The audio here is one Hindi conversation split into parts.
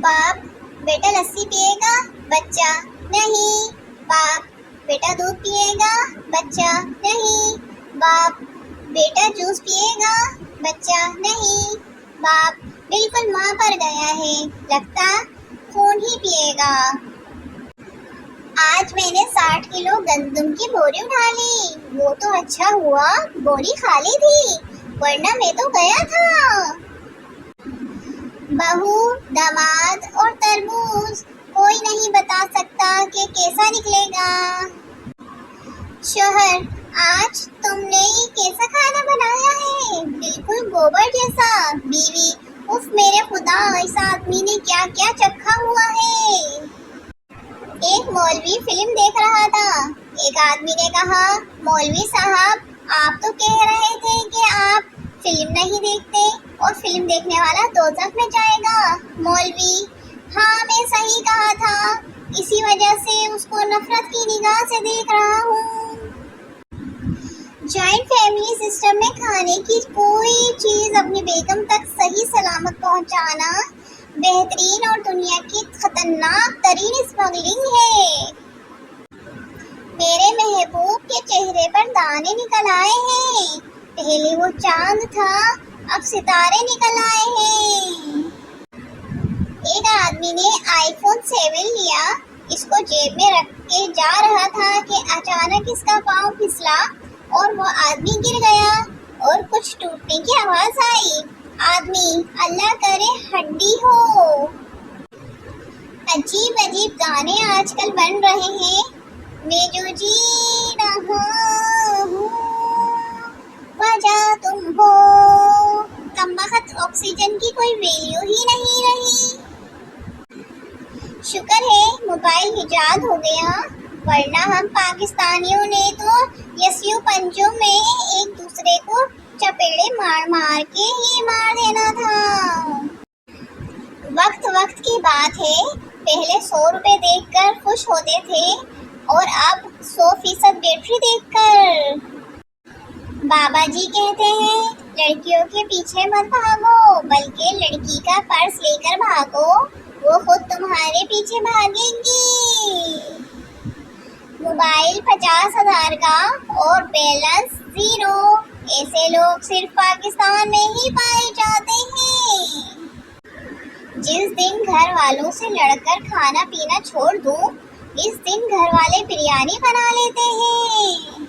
बाप, बेटा लस्सी पिएगा? बच्चा, नहीं। बाप, बेटा दूध पिएगा? बच्चा, नहीं। बाप, बेटा जूस पिएगा? बच्चा, नहीं। बाप, बिल्कुल माँ पर गया है, लगता खून ही पिएगा। आज मैंने 60 किलो गंदम की बोरी उठा ली। वो तो अच्छा हुआ बोरी खाली थी, वरना मैं तो गया था। बहू, दामाद और तरबूज, कोई नहीं बता सकता कि कैसा निकलेगा। शोहर, आज तुमने ये कैसा खाना बनाया है, बिल्कुल गोबर जैसा। बीवी, उफ मेरे खुदा, इस आदमी ने क्या क्या चखा हुआ है। एक मौलवी फिल्म देख रहा था। एक आदमी ने कहा, मौलवी साहब, आप तो कह रहे थे कि आप फिल्म नहीं देखते और फिल्म देखने वाला दोज़ख में जाएगा। मौलवी, हाँ मैं सही कहा था, इसी वजह से उसको नफरत की निगाह से देख रहा हूँ। जॉइंट फैमिली सिस्टम में खाने की कोई चीज़ अपनी बेगम तक सही सलामत पहुँचाना बेहतरीन और दुनिया की खतरनाक तरीन स्मगलिंग है। मेरे महबूब के चेहरे पर दाने निकल आए हैं। पहले वो चांद था, अब सितारे निकल आए हैं। एक आदमी ने आईफोन 7 लिया, इसको जेब में रख के जा रहा था कि अचानक इसका पाँव फिसला और वो आदमी गिर गया और कुछ टूटने की आवाज आई। आदमी, अल्लाह करे हड्डी हो। अजीब अजीब गाने आजकल बन रहे हैं। मैं जो जी रहा हूँ वजह तुम हो। कमबख्त ऑक्सीजन की कोई वैल्यू ही नहीं रही। शुक्र है मोबाइल इजाद हो गया, वरना हम पाकिस्तानियों ने तो यसियो पंजों में एक दूसरे को चपेड़े मार मार के ही मार देना था। वक्त वक्त की बात है, पहले 100 रुपए देखकर खुश होते थे और अब 100% बैटरी देखकर। बाबा जी कहते हैं, लड़कियों के पीछे मत भागो, बल्कि लड़की का पर्स लेकर भागो, वो खुद तुम्हारे पीछे भागेगी। मोबाइल 50,000 का और बैलेंस 0, ऐसे लोग सिर्फ पाकिस्तान में ही पाए जाते हैं। जिस दिन घर वालों से लड़कर खाना पीना छोड़ दूं, इस दिन घर वाले बिरयानी बना लेते हैं।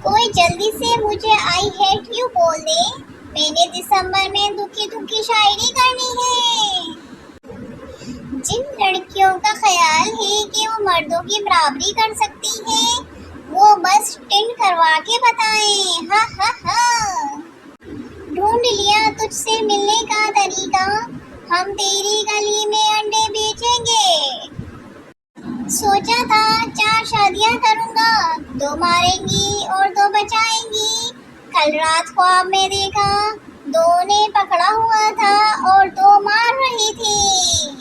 कोई जल्दी से मुझे आई हेट यू बोल दे, मैंने दिसंबर में दुखी दुखी शायरी करनी है। जिन लड़कियों का ख्याल है कि वो मर्दों की बराबरी कर सकती है, वो बस टिंड करवा के बताएं। हा हा हा। ढूंढ लिया तुझसे मिलने का तरीका, हम तेरी गली में अंडे बेचेंगे। सोचा था 4 शादियां करूंगा, 2 मारेंगी और 2 बचाएंगी। कल रात ख्वाब में देखा, 2 ने पकड़ा हुआ था और 2 मार रही थी।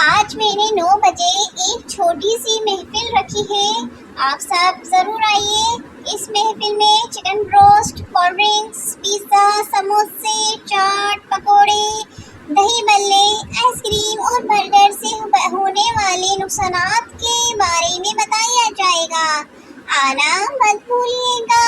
आज मैंने 9 बजे एक छोटी सी महफिल रखी है, आप सब जरूर आइए। इस महफिल में chicken roast, cold drinks, pizza, समोसे, चाट, पकोड़े, दही बल्ले, आइसक्रीम और बर्गर से होने वाले नुकसानात के बारे में बताया जाएगा। आना मत भूलिएगा।